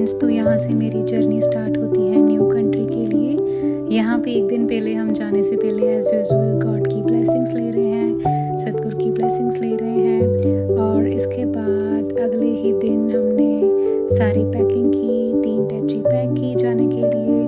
Friends, तो यहाँ से मेरी जर्नी स्टार्ट होती है न्यू कंट्री के लिए। यहाँ पे एक दिन पहले हम जाने से पहले एज यूजुअल गॉड की ब्लेसिंग्स ले रहे हैं, सतगुरु की ब्लेसिंग्स ले रहे हैं। और इसके बाद अगले ही दिन हमने सारी पैकिंग की, 3 टैची पैक की जाने के लिए।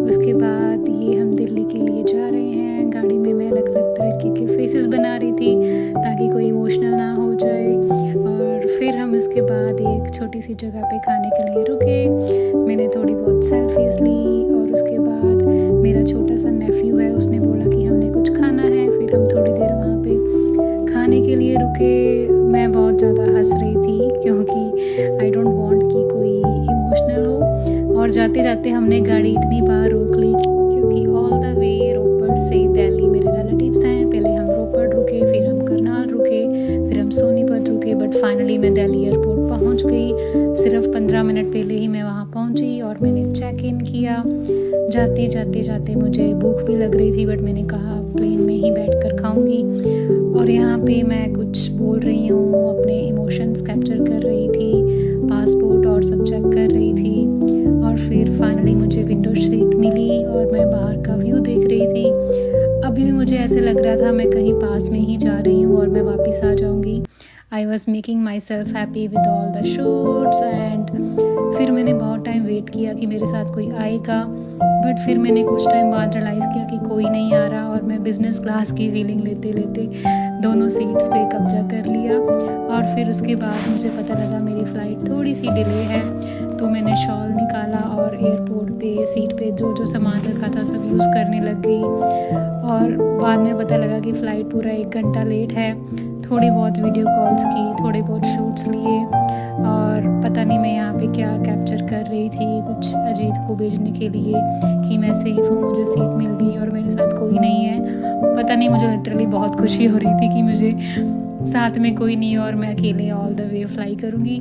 उसके बाद ये हम दिल्ली के लिए जा रहे हैं। गाड़ी में मैं अलग अलग तरह के फेसेस बना रही थी ताकि कोई इमोशनल ना हो जाए। और फिर हम इसके बाद एक छोटी सी जगह पे खाने के लिए रुके। मैंने थोड़ी बहुत सेल्फीज ली और उसके बाद मेरा छोटा सा नेफ्यू है, उसने बोला कि हमने कुछ खाना है। फिर हम थोड़ी देर वहाँ पे खाने के लिए रुके। मैं बहुत ज़्यादा हंस रही थी क्योंकि आई डोंट वांट कि कोई इमोशनल हो। और जाते जाते हमने गाड़ी इतनी बार रोक ली क्योंकि ऑल द वे रोपड़ से दिल्ली मेरे रिलेटिव्स हैं। पहले हम रोपड़ रुके, फिर हम करनाल रुके, फिर हम सोनीपत रुके, बट फाइनली मैं दिल्ली एयरपोर्ट पहुंच गई। सिर्फ 15 मिनट पहले ही मैं वहां पहुंची और मैंने चेक इन किया। जाते मुझे भूख भी लग रही थी, बट मैंने कहा प्लेन में ही बैठकर खाऊंगी। और यहाँ पे मैं कुछ बोल रही हूँ, अपने इमोशंस कैप्चर कर रही थी, पासपोर्ट और सब चेक कर रही थी। और फिर फाइनली मुझे विंडो सीट मिली और मैं बाहर का व्यू देख रही थी। अभी भी मुझे ऐसे लग रहा था मैं कहीं पास में ही जा रही हूँ और मैं वापस आ जाऊँगी। I was making my self happy with all the shoots. And फिर मैंने बहुत टाइम वेट किया कि मेरे साथ कोई आएगा, बट फिर मैंने कुछ टाइम बाद रियलाइज़ किया कि कोई नहीं आ रहा। और मैं बिज़नेस क्लास की फीलिंग लेते लेते दोनों सीट्स पे कब्जा कर लिया। और फिर उसके बाद मुझे पता लगा मेरी फ़्लाइट थोड़ी सी डिले है, तो मैंने शॉल निकाला और एयरपोर्ट पे सीट पे जो सामान रखा था सब यूज़ करने लग गई। और बाद में पता लगा कि फ़्लाइट पूरा 1 घंटा लेट है। थोड़ी बहुत वीडियो कॉल्स की, थोड़े बहुत शूट्स लिए और पता नहीं मैं यहाँ पे क्या कैप्चर कर रही थी, कुछ अजीत को भेजने के लिए कि मैं सेफ हूँ, मुझे सीट मिल गई और मेरे साथ कोई नहीं है। पता नहीं, मुझे लिटरली बहुत खुशी हो रही थी कि मुझे साथ में कोई नहीं है और मैं अकेले ऑल द वे फ्लाई करूँगी।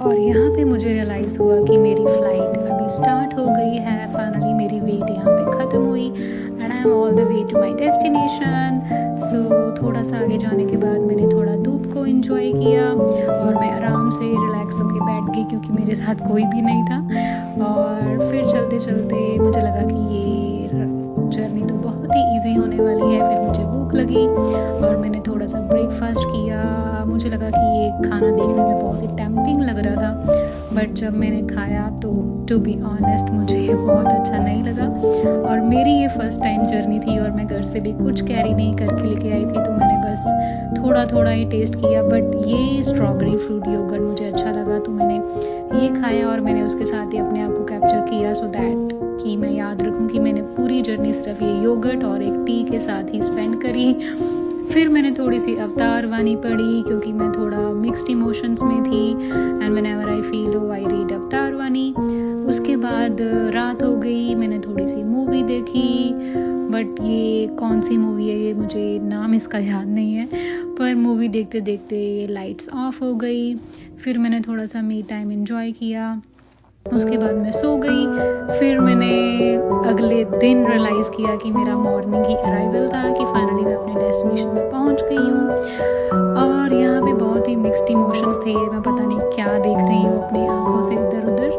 और यहाँ पे मुझे रियलाइज़ हुआ कि मेरी फ़्लाइट अभी स्टार्ट हो गई है। फाइनली मेरी वेट यहाँ पे ख़त्म हुई and I am all the way to my destination. So थोड़ा सा आगे जाने के बाद मैंने थोड़ा धूप को एंजॉय किया और मैं आराम से रिलैक्स होके बैठ गई क्योंकि मेरे साथ कोई भी नहीं था। और फिर चलते चलते मुझे लगा कि ये जर्नी तो बहुत ही ईजी होने वाली है। फिर मुझे भूख लगी और मैंने थोड़ा सा ब्रेकफास्ट किया। मुझे लगा कि ये खाना देखने में बहुत ही टेम्पटिंग लग रहा था, बट जब मैंने खाया तो टू बी ऑनेस्ट मुझे ये बहुत अच्छा नहीं लगा। और मेरी ये फ़र्स्ट टाइम जर्नी थी और मैं घर से भी कुछ कैरी नहीं करके लेके आई थी, तो मैंने बस थोड़ा थोड़ा ही टेस्ट किया। बट ये स्ट्रॉबेरी फ्रूट योगर्ट मुझे अच्छा लगा, तो मैंने ये खाया और मैंने उसके साथ ही अपने आप को कैप्चर किया सो दैट कि मैं याद रखूं कि मैंने पूरी जर्नी सिर्फ ये योगर्ट और एक टी के साथ ही स्पेंड करी। फिर मैंने थोड़ी सी अवतार वाणी पढ़ी क्योंकि मैं थोड़ा मिक्स्ड इमोशंस में थी and whenever I feel low I read अवतार वाणी। उसके बाद रात हो गई, मैंने थोड़ी सी मूवी देखी, बट ये कौन सी मूवी है ये मुझे नाम इसका याद नहीं है। पर मूवी देखते देखते लाइट्स ऑफ हो गई। फिर मैंने थोड़ा सा मी टाइम एंजॉय किया। उसके बाद मैं सो गई। फिर मैंने अगले दिन रियलाइज़ किया कि मेरा मॉर्निंग ही अराइवल था, कि फाइनली मैं अपने डेस्टिनेशन में पहुंच गई हूँ। और यहाँ पे बहुत ही मिक्स्ड इमोशंस थे। मैं पता नहीं क्या देख रही हूँ अपनी आंखों से इधर उधर,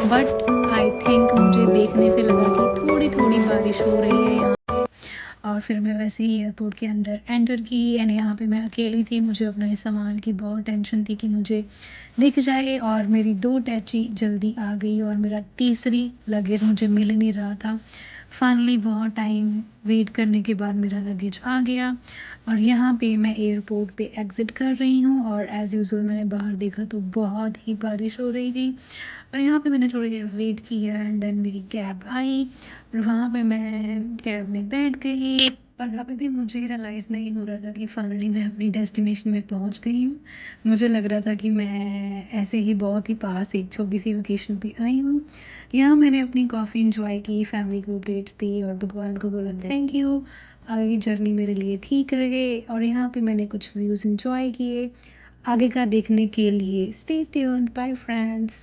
बट आई थिंक मुझे देखने से लगा कि थोड़ी थोड़ी बारिश हो रही है यहाँ। और फिर मैं वैसे ही एयरपोर्ट के अंदर एंटर की एंड यहाँ पे मैं अकेली थी। मुझे अपने सामान की बहुत टेंशन थी कि मुझे दिख जाए। और मेरी 2 टैची जल्दी आ गई और मेरा तीसरी लगेज मुझे मिल नहीं रहा था। फाइनली बहुत टाइम वेट करने के बाद मेरा लगेज आ गया और यहाँ पे मैं एयरपोर्ट पे एग्ज़िट कर रही हूँ। और एज़ यूजुअल मैंने बाहर देखा तो बहुत ही बारिश हो रही थी। और यहाँ पे मैंने थोड़ी देर वेट किया एंड देन मेरी कैब आई और वहाँ पे मैं कैब में बैठ गई। और अभी भी मुझे रियलाइज़ नहीं हो रहा था कि फाइनली मैं अपनी डेस्टिनेशन में पहुँच गई हूँ। मुझे लग रहा था कि मैं ऐसे ही बहुत ही पास एक छोटी सी लोकेशन पे आई हूँ। यहाँ मैंने अपनी कॉफ़ी इंजॉय की, फैमिली को अपडेट्स दी और भगवान को बोला थैंक यू, आगे जर्नी मेरे लिए ठीक रहे। और यहाँ पे मैंने कुछ व्यूज़ इंजॉय किए। आगे का देखने के लिए स्टे ट्यून्ड। Bye friends.